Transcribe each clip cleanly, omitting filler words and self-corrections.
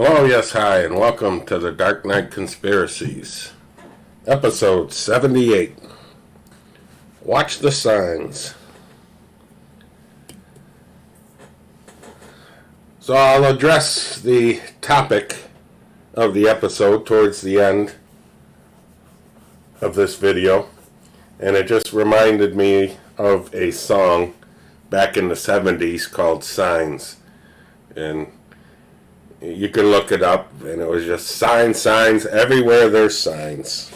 Hello, yes, hi, and welcome to the Dark Knight Conspiracies, episode 78. Watch the signs. So I'll address the topic of the episode towards the end of this video, and it just reminded me of a song back in the 70s called Signs, and you can look it up, and it was just signs, everywhere there's signs.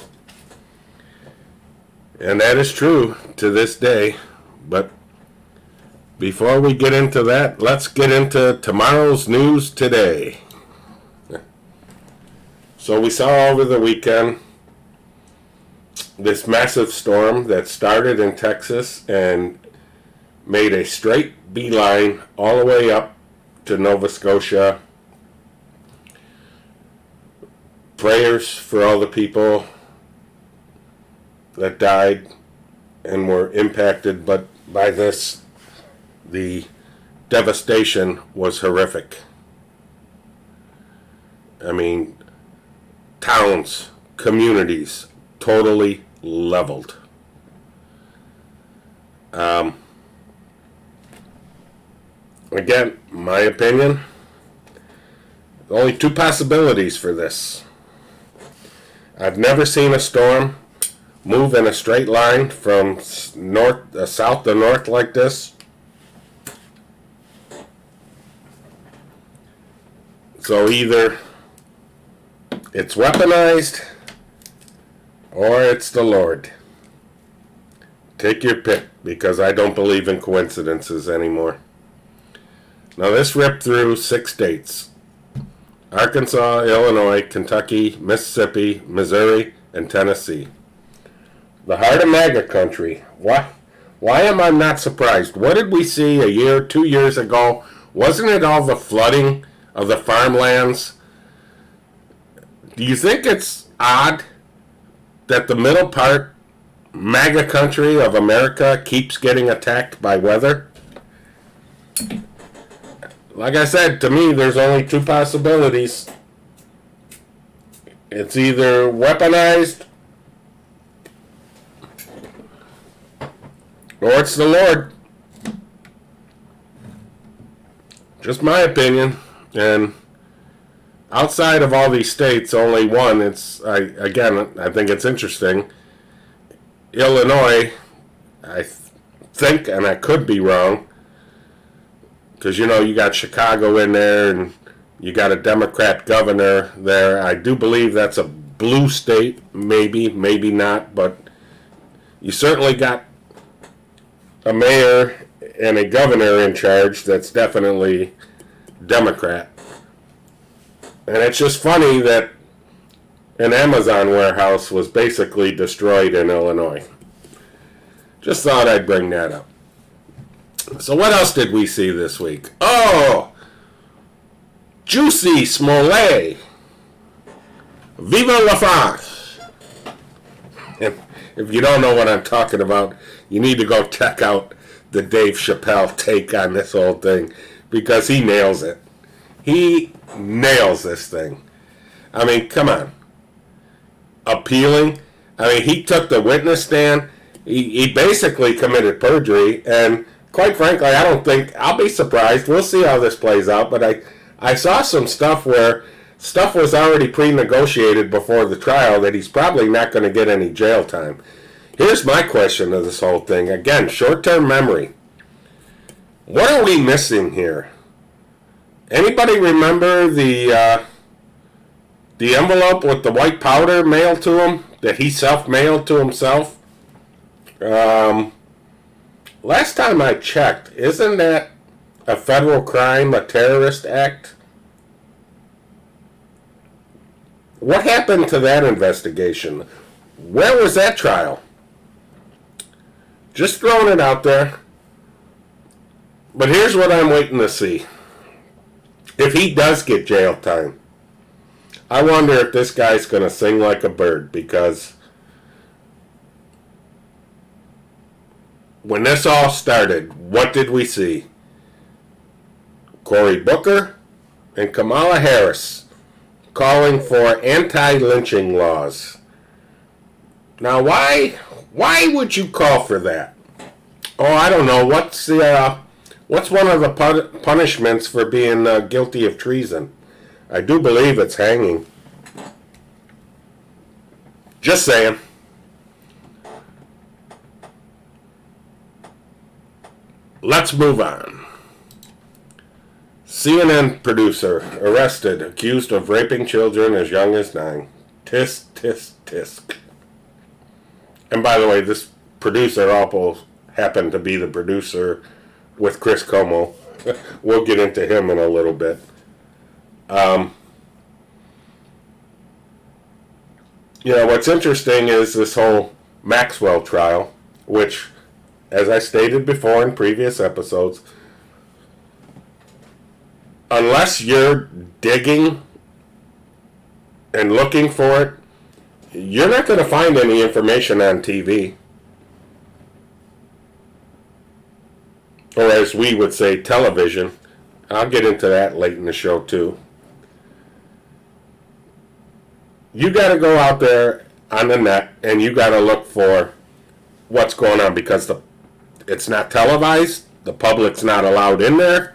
And that is true to this day. But before we get into that, let's get into tomorrow's news today. So we saw over the weekend this massive storm that started in Texas and made a straight beeline all the way up to Nova Scotia. Prayers for all the people that died and were impacted by this. The devastation was horrific. I mean, towns, communities, totally leveled. Again, my opinion, only two possibilities for this. I've never seen a storm move in a straight line from south to north like this. So either it's weaponized or it's the Lord. Take your pick, because I don't believe in coincidences anymore. Now this ripped through 6 states: Arkansas, Illinois, Kentucky, Mississippi, Missouri, and Tennessee. The heart of MAGA country. Why am I not surprised? What did we see a year, 2 years ago? Wasn't it all the flooding of the farmlands? Do you think it's odd that the middle part, MAGA country of America, keeps getting attacked by weather? Like I said, to me, there's only two possibilities. It's either weaponized or it's the Lord. Just my opinion. And outside of all these states, only one. I think it's interesting. Illinois, I think, and I could be wrong, because, you got Chicago in there, and you got a Democrat governor there. I do believe that's a blue state, maybe not, but you certainly got a mayor and a governor in charge that's definitely Democrat. And it's just funny that an Amazon warehouse was basically destroyed in Illinois. Just thought I'd bring that up. So what else did we see this week? Oh! Juicy Smollett. Viva la France. If you don't know what I'm talking about, you need to go check out the Dave Chappelle take on this whole thing, because he nails it. He nails this thing. I mean, come on. Appealing. I mean, he took the witness stand. He basically committed perjury, and quite frankly, I don't think, I'll be surprised. We'll see how this plays out, but I saw some stuff where stuff was already pre-negotiated before the trial that he's probably not going to get any jail time. Here's my question of this whole thing. Again, short-term memory. What are we missing here? Anybody remember the envelope with the white powder mailed to him that he self-mailed to himself? Last time I checked, isn't that a federal crime, a terrorist act? What happened to that investigation? Where was that trial? Just throwing it out there. But here's what I'm waiting to see. If he does get jail time, I wonder if this guy's going to sing like a bird, because when this all started, what did we see? Cory Booker and Kamala Harris calling for anti-lynching laws. Now, why would you call for that? Oh, I don't know. What's one of the punishments for being guilty of treason? I do believe it's hanging. Just saying. Let's move on. CNN producer arrested, accused of raping children as young as 9. Tisk, tisk, tisk. And by the way, this producer also happened to be the producer with Chris Como. We'll get into him in a little bit. What's interesting is this whole Maxwell trial, which, as I stated before in previous episodes, unless you're digging and looking for it, you're not going to find any information on TV. Or as we would say, television. I'll get into that late in the show too. You got to go out there on the net and you got to look for what's going on, because it's not televised. The public's not allowed in there.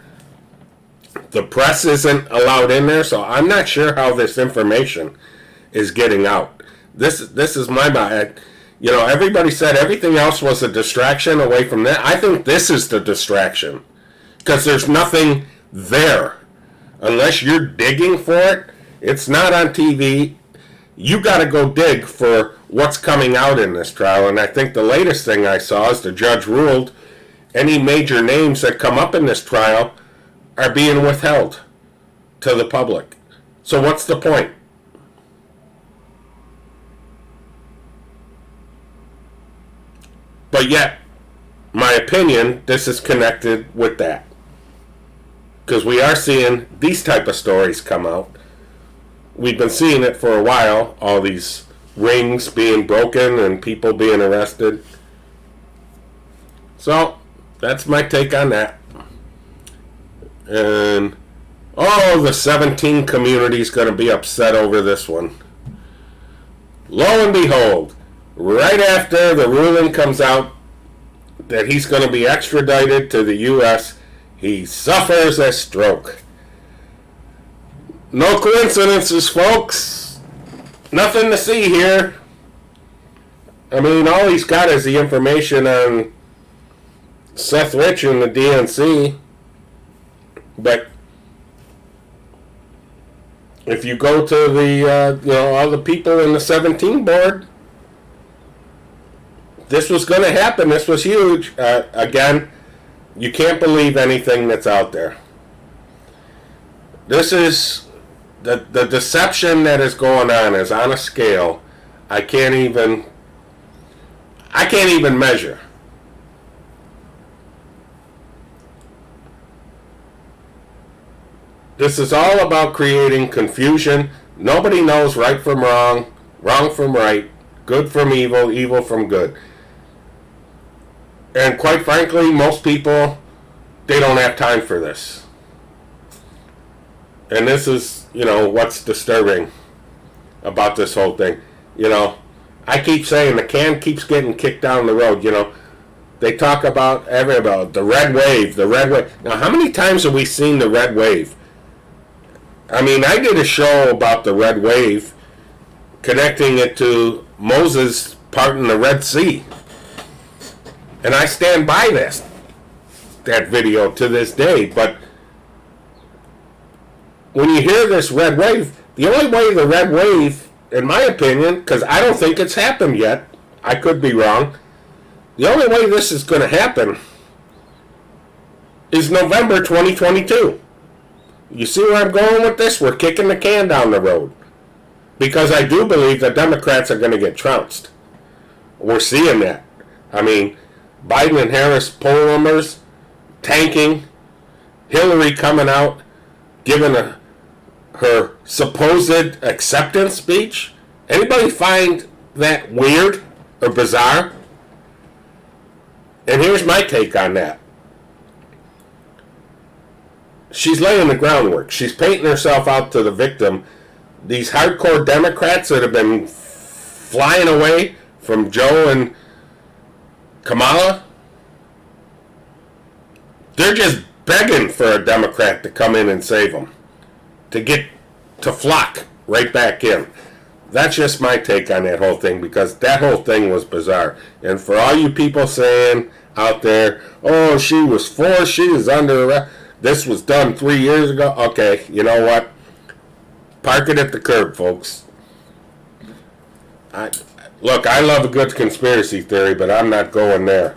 The press isn't allowed in there, so I'm not sure how this information is getting out. This is my mind. Everybody said everything else was a distraction away from that. I think this is the distraction, because there's nothing there. Unless you're digging for it, it's not on TV. You got to go dig for what's coming out in this trial, and I think the latest thing I saw is the judge ruled any major names that come up in this trial are being withheld to the public. So what's the point? But yet, my opinion, this is connected with that. Because we are seeing these type of stories come out. We've been seeing it for a while, all these rings being broken and people being arrested. So, that's my take on that. And, the 17 community is going to be upset over this one. Lo and behold, right after the ruling comes out that he's going to be extradited to the U.S., he suffers a stroke. No coincidences, folks. Nothing to see here. I mean, all he's got is the information on Seth Rich and the DNC. But if you go to the, all the people in the 17 board, this was going to happen. This was huge. Again, you can't believe anything that's out there. This is the deception that is going on is on a scale I can't even measure. This is all about creating confusion. Nobody knows right from wrong, wrong from right, good from evil, evil from good. And quite frankly, most people, they don't have time for this. And this is, what's disturbing about this whole thing. I keep saying the can keeps getting kicked down the road. They talk about the red wave, the red wave. Now, how many times have we seen the red wave? I mean, I did a show about the red wave, connecting it to Moses parting the Red Sea. And I stand by that video to this day. But when you hear this red wave, the only way the red wave, in my opinion, because I don't think it's happened yet, I could be wrong, the only way this is going to happen is November 2022. You see where I'm going with this? We're kicking the can down the road. Because I do believe the Democrats are going to get trounced. We're seeing that. I mean, Biden and Harris poll numbers tanking. Hillary coming out, giving her supposed acceptance speech. Anybody find that weird or bizarre? And here's my take on that. She's laying the groundwork. She's painting herself out to the victim these hardcore Democrats that have been flying away from Joe and Kamala, they're just begging for a Democrat to come in and save them, to flock right back in. That's just my take on that whole thing, because that whole thing was bizarre. And for all you people saying out there, oh, she was forced, she was under arrest, this was done 3 years ago. Okay, you know what? Park it at the curb, folks. Look, I love a good conspiracy theory, but I'm not going there.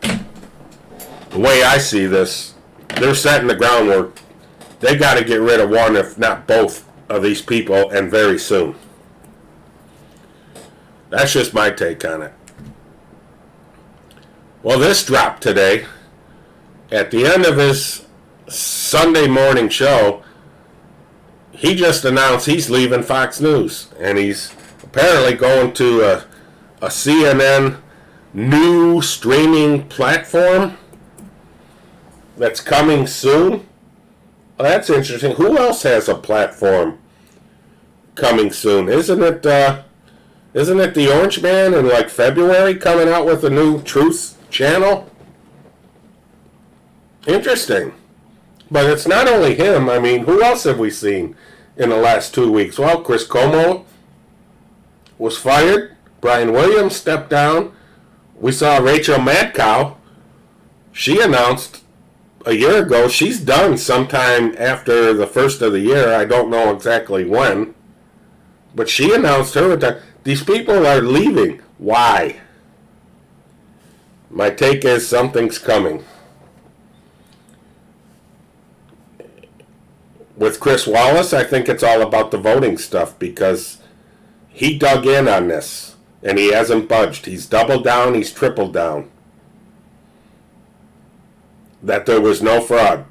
The way I see this, they're setting the groundwork. They got to get rid of one, if not both, of these people, and very soon. That's just my take on it. Well, this dropped today. At the end of his Sunday morning show, he just announced he's leaving Fox News, and he's apparently going to a CNN new streaming platform that's coming soon. Well, that's interesting. Who else has a platform coming soon? Isn't it the Orange Man in like February coming out with a new Truth channel? Interesting. But it's not only him. I mean, who else have we seen in the last 2 weeks? Well, Chris Cuomo was fired. Brian Williams stepped down. We saw Rachel Madcow. She announced a year ago she's done sometime after the first of the year. I don't know exactly when. But she announced her retirement. These people are leaving. Why? My take is something's coming. With Chris Wallace, I think it's all about the voting stuff, because he dug in on this and he hasn't budged. He's doubled down, he's tripled down. That there was no fraud.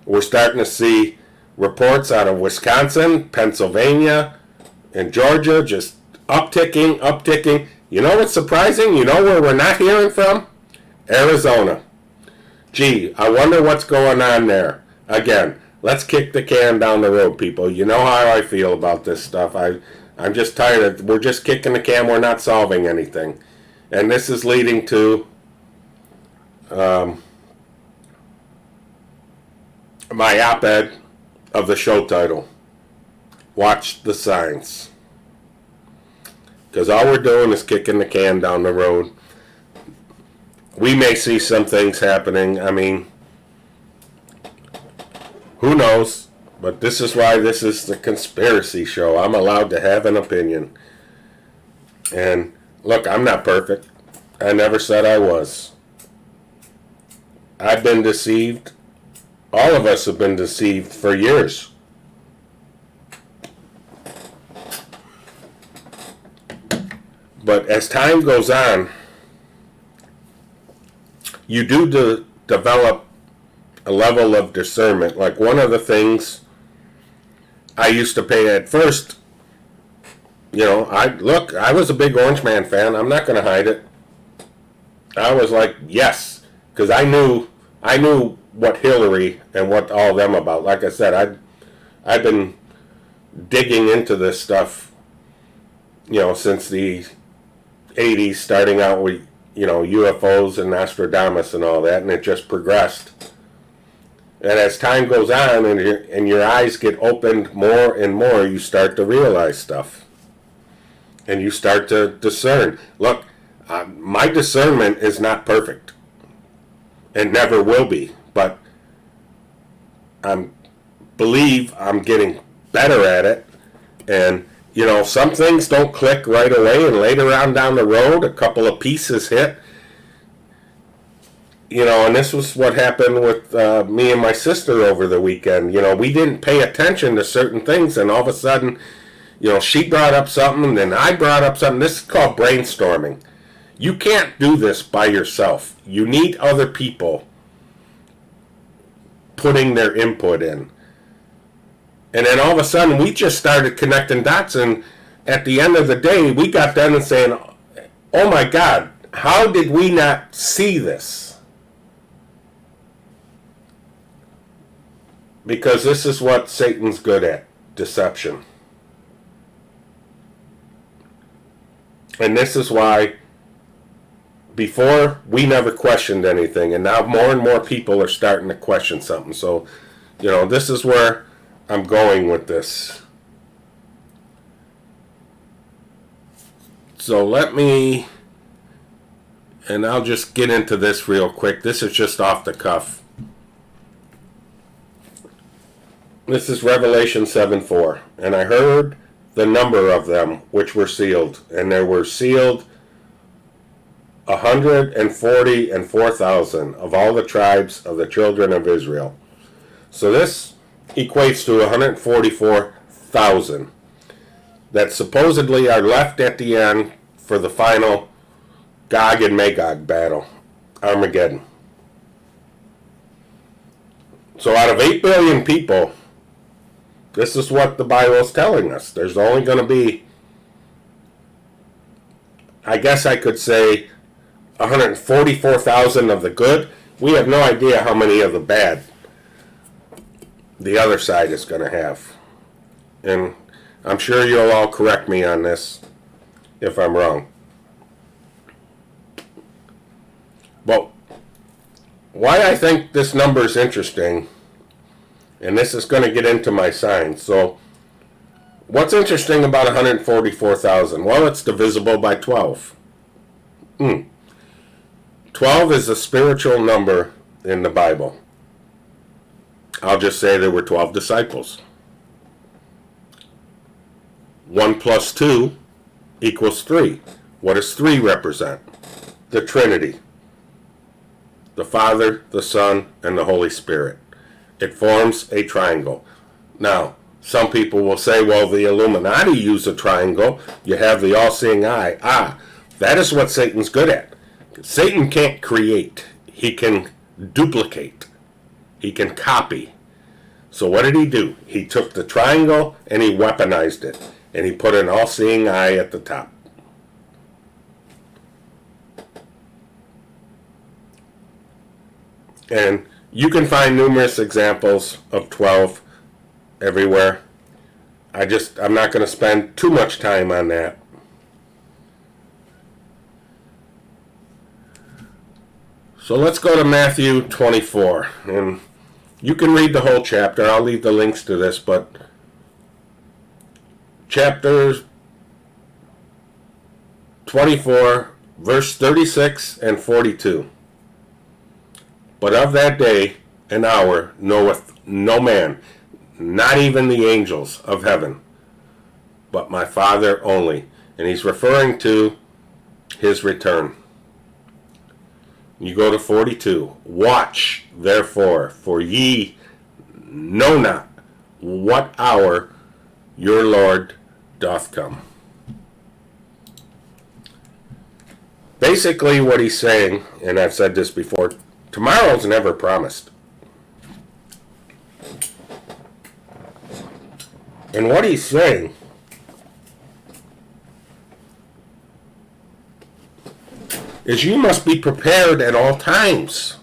We're starting to see reports out of Wisconsin, Pennsylvania, and Georgia just upticking. You know what's surprising? You know where we're not hearing from? Arizona. Gee, I wonder what's going on there. Again, let's kick the can down the road, people. You know how I feel about this stuff. I'm just tired of, we're just kicking the can, we're not solving anything. And this is leading to my op-ed of the show title. Watch the signs. Because all we're doing is kicking the can down the road. We may see some things happening. I mean, who knows? But this is why this is the conspiracy show. I'm allowed to have an opinion. And look, I'm not perfect. I never said I was. I've been deceived. All of us have been deceived for years. But as time goes on, you do develop a level of discernment. Like one of the things I used to pay at first, I was a big Orange Man fan. I'm not going to hide it. I was like, yes, because I knew what Hillary and what all them about. Like I said, I've been digging into this stuff, since the 80s, starting out with, UFOs and Nostradamus and all that, and it just progressed. And as time goes on and your eyes get opened more and more, you start to realize stuff. And you start to discern. Look, my discernment is not perfect. It never will be. But I believe I'm getting better at it. And, some things don't click right away, and later on down the road, a couple of pieces hit. And this was what happened with me and my sister over the weekend. We didn't pay attention to certain things, and all of a sudden, she brought up something, and then I brought up something. This is called brainstorming. You can't do this by yourself. You need other people putting their input in. And then all of a sudden, we just started connecting dots, and at the end of the day, we got done and saying, oh my God, how did we not see this? Because this is what Satan's good at, deception. And this is why before we never questioned anything, and now more and more people are starting to question something. So, this is where I'm going with this. So and I'll just get into this real quick. This is just off the cuff. This is Revelation 7:4. And I heard the number of them which were sealed, and there were sealed 144,000 of all the tribes of the children of Israel. So this equates to 144,000 that supposedly are left at the end for the final Gog and Magog battle, Armageddon. So out of 8 billion people, this is what the Bible is telling us. There's only going to be, I guess I could say, 144,000 of the good. We have no idea how many of the bad the other side is going to have. And I'm sure you'll all correct me on this if I'm wrong. But why I think this number is interesting, and this is going to get into my signs. So what's interesting about 144,000? Well, it's divisible by 12. 12 is a spiritual number in the Bible. I'll just say there were 12 disciples. 1 plus 2 equals 3. What does 3 represent? The Trinity. The Father, the Son, and the Holy Spirit. It forms a triangle. Now, some people will say, well, the Illuminati use a triangle. You have the all-seeing eye. That is what Satan's good at. Satan can't create. He can duplicate. He can copy. So what did he do? He took the triangle and he weaponized it. And he put an all-seeing eye at the top. And you can find numerous examples of 12 everywhere. I'm not going to spend too much time on that. So let's go to Matthew 24. And you can read the whole chapter. I'll leave the links to this, but chapter 24, verse 36 and 42. But of that day and hour knoweth no man, not even the angels of heaven, but my Father only. And he's referring to his return. You go to 42. Watch, therefore, for ye know not what hour your Lord doth come. Basically what he's saying, and I've said this before, tomorrow's never promised. And what he's saying is you must be prepared at all times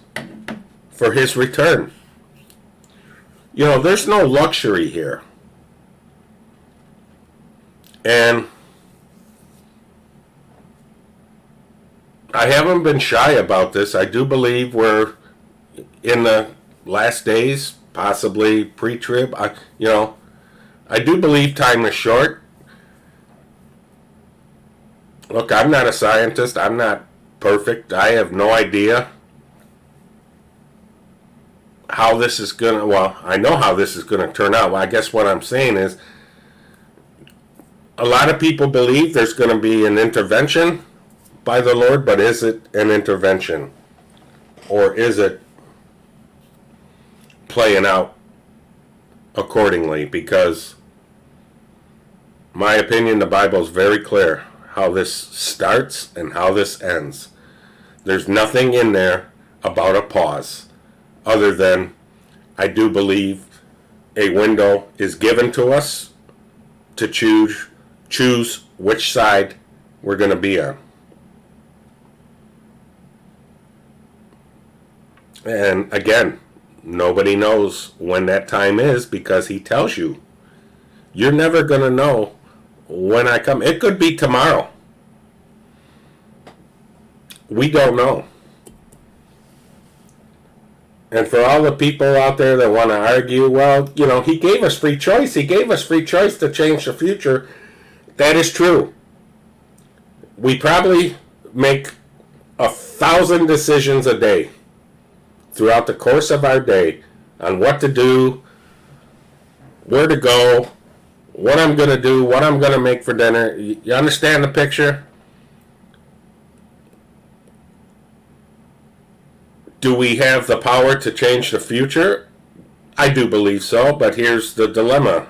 for his return. There's no luxury here. And I haven't been shy about this. I do believe we're in the last days, possibly pre-trib. I do believe time is short. Look, I'm not a scientist. I'm not perfect. I have no idea how this is going to, I know how this is going to turn out. Well, I guess what I'm saying is a lot of people believe there's going to be an intervention by the Lord, but is it an intervention? Or is it playing out accordingly? Because my opinion, the Bible is very clear how this starts and how this ends. There's nothing in there about a pause other than I do believe a window is given to us to choose which side we're going to be on. And again, Nobody knows when that time is because he tells you. You're never going to know when I come. It could be tomorrow. We don't know. And for all the people out there that want to argue, well, he gave us free choice. He gave us free choice to change the future. That is true. We probably make 1,000 decisions a day throughout the course of our day on what to do, where to go, what I'm going to do, what I'm going to make for dinner. You understand the picture? Do we have the power to change the future? I do believe so, but here's the dilemma,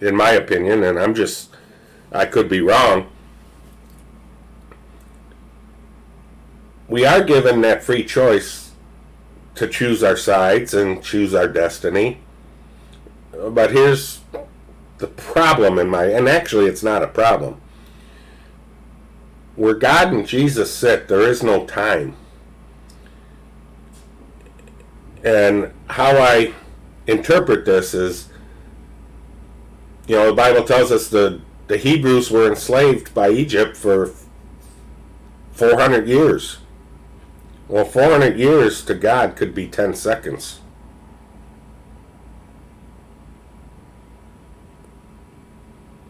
in my opinion, and I could be wrong. We are given that free choice to choose our sides and choose our destiny. But here's the problem and actually it's not a problem. Where God and Jesus sit, there is no time. And how I interpret this is, the Bible tells us the Hebrews were enslaved by Egypt for 400 years. Well, 400 years to God could be 10 seconds.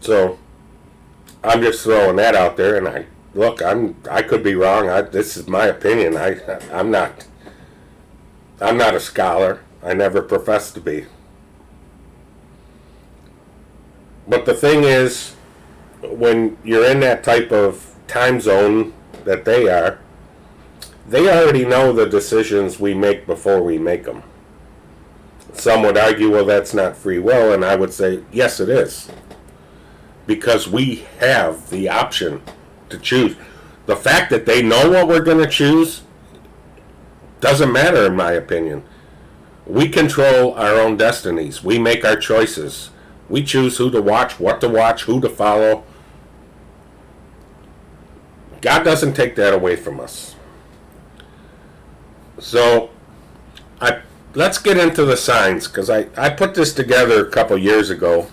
So, I'm just throwing that out there, and I could be wrong. This is my opinion. I'm not a scholar. I never professed to be. But the thing is, when you're in that type of time zone that they are, they already know the decisions we make before we make them. Some would argue, well, that's not free will, and I would say, yes, it is. Because we have the option to choose. The fact that they know what we're going to choose doesn't matter, in my opinion. We control our own destinies. We make our choices. We choose who to watch, what to watch, who to follow. God doesn't take that away from us. So, let's get into the signs, because I put this together a couple years ago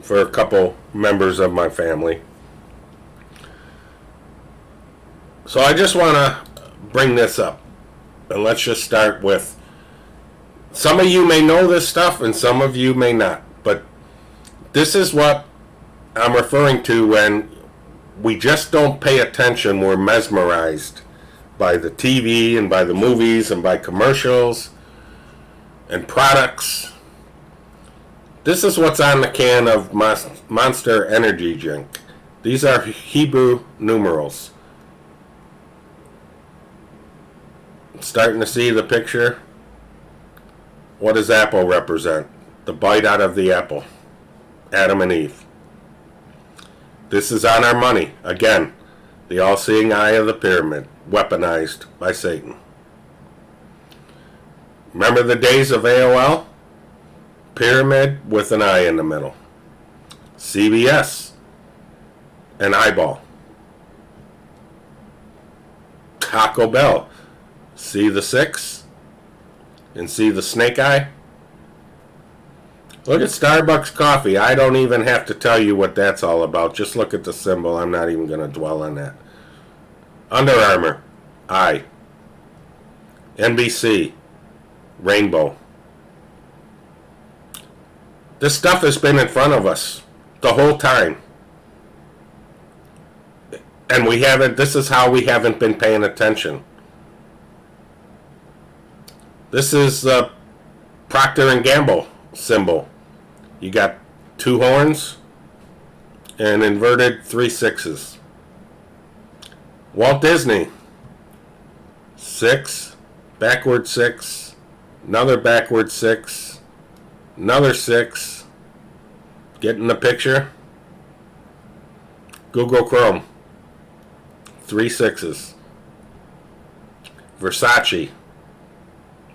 for a couple members of my family. So I just want to bring this up, and let's just start with, some of you may know this stuff and some of you may not, but this is what I'm referring to when we just don't pay attention. We're mesmerized by the TV and by the movies and by commercials and products. This is what's on the can of Monster Energy drink. These are Hebrew numerals. Starting to see the picture? What does apple represent? The bite out of the apple. Adam and Eve. This is on our money. Again, the all-seeing eye of the pyramid, weaponized by Satan. Remember the days of AOL? Pyramid with an eye in the middle. CBS, an eyeball. Taco Bell, see the 6 and see the snake eye? Look at Starbucks coffee. I don't even have to tell you what that's all about. Just look at the symbol. I'm not even going to dwell on that. Under Armour, eye. NBC, rainbow. This stuff has been in front of us the whole time. And this is how we haven't been paying attention. This is the Procter & Gamble symbol. You got 2 horns and inverted 3 sixes. Walt Disney, 6, backward 6, another backward 6, another 6. Getting the picture? Google Chrome, 3 sixes. Versace,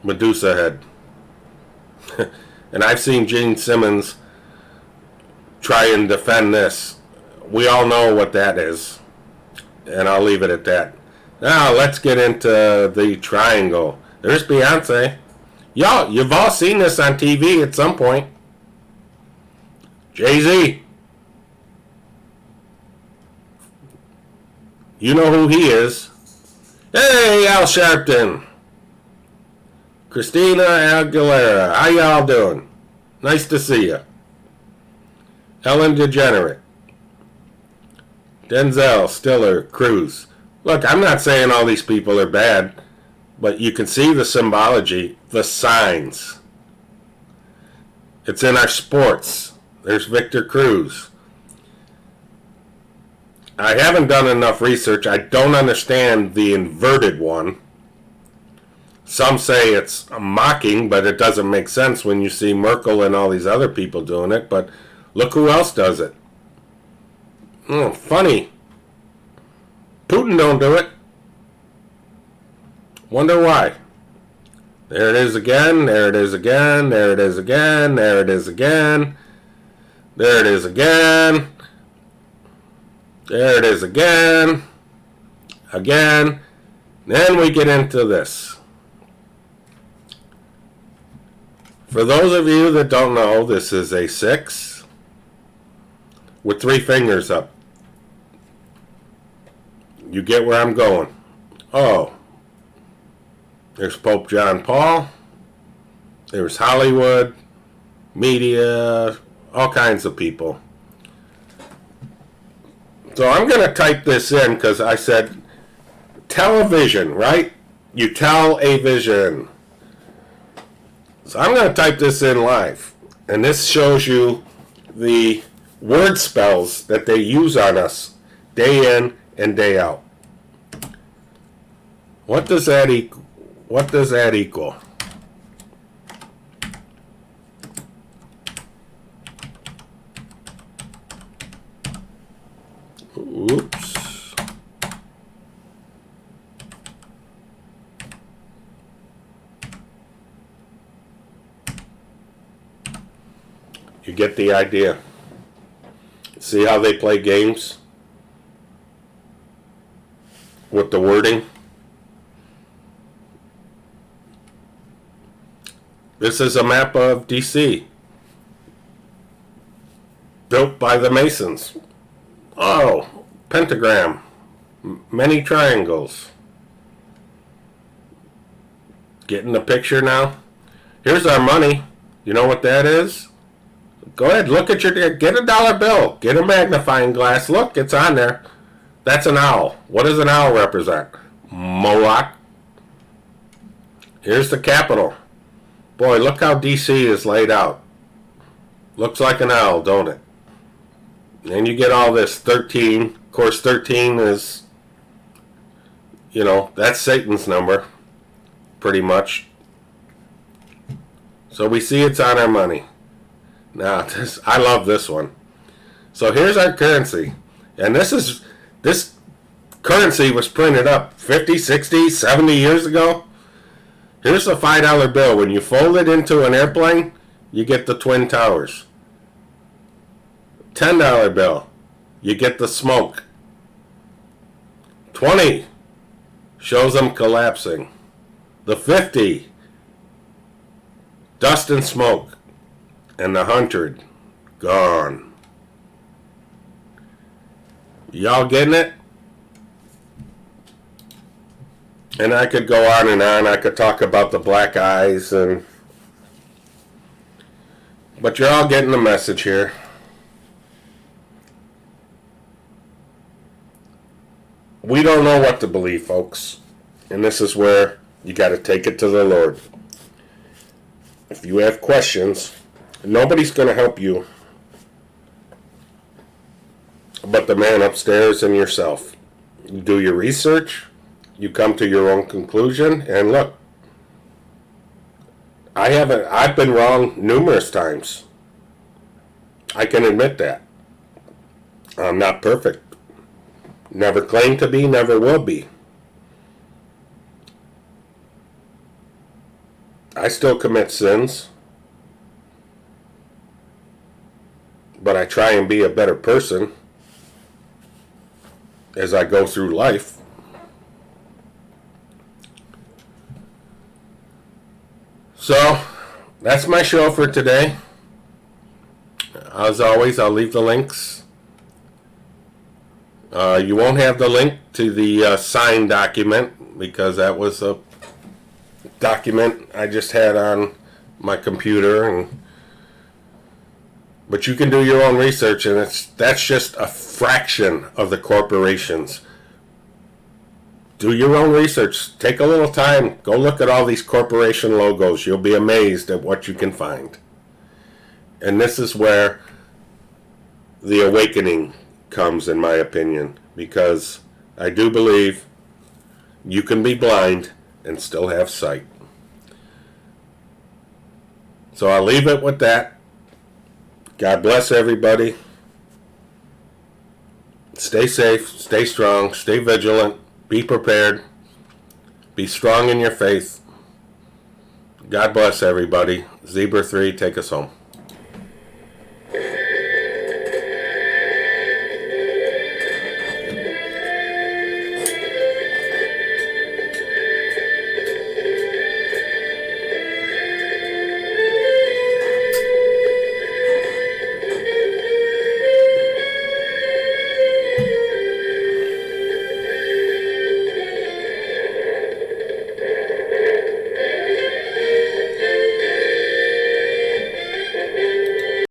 Medusa head. And I've seen Gene Simmons try and defend this. We all know what that is. And I'll leave it at that. Now let's get into the triangle. There's Beyonce. Y'all, you've all seen this on TV at some point. Jay-Z. You know who he is. Hey, Al Sharpton. Christina Aguilera. How y'all doing? Nice to see you. Ellen DeGenerate. Denzel, Stiller, Cruz. Look, I'm not saying all these people are bad, but you can see the symbology, the signs. It's in our sports. There's Victor Cruz. I haven't done enough research. I don't understand the inverted one. Some say it's a mocking, but it doesn't make sense when you see Merkel and all these other people doing it. But look who else does it. Funny. Putin don't do it. Wonder why. There it is again. There it is again. There it is again. There it is again. There it is again. There it is again. Again. Then we get into this. For those of you that don't know, this is a 6 with 3 fingers up. You get where I'm going. Oh. There's Pope John Paul. There's Hollywood, media, all kinds of people. So I'm going to type this in because I said television, right? You tell a vision. So I'm going to type this in live. And this shows you the word spells that they use on us day in and day out. What does that equal? What does that equal? Oops. You get the idea. See how they play games with the wording? This is a map of DC, built by the Masons. Oh, pentagram, many triangles. Getting the picture now? Here's our money. You know what that is? Go ahead, look at get a dollar bill. Get a magnifying glass. Look, it's on there. That's an owl. What does an owl represent? Moloch. Here's the Capitol. Boy, look how DC is laid out. Looks like an owl, don't it? And you get all this 13. Of course, 13 is, that's Satan's number, pretty much. So we see it's on our money. Now, I love this one. So here's our currency. And this currency was printed up 50, 60, 70 years ago. Here's a $5 bill. When you fold it into an airplane, you get the Twin Towers. $10 bill, you get the smoke. 20 shows them collapsing. The 50, dust and smoke. And the 100, gone. Y'all getting it? And I could go on and on. I could talk about the black eyes, but you're all getting the message here. We don't know what to believe, folks. And this is where you got to take it to the Lord. If you have questions, nobody's going to help you but the man upstairs and yourself. You do your research. You come to your own conclusion, and look, I've been wrong numerous times. I can admit that. I'm not perfect. Never claimed to be, never will be. I still commit sins, but I try and be a better person as I go through life. So, that's my show for today. As always, I'll leave the links. You won't have the link to the signed document because that was a document I just had on my computer, but you can do your own research, and that's just a fraction of the corporations. Do your own research. Take a little time. Go look at all these corporation logos. You'll be amazed at what you can find. And this is where the awakening comes, in my opinion, because I do believe you can be blind and still have sight. So I'll leave it with that. God bless everybody. Stay safe, stay strong, stay vigilant, be prepared, be strong in your faith. God bless everybody. Zebra 3, take us home.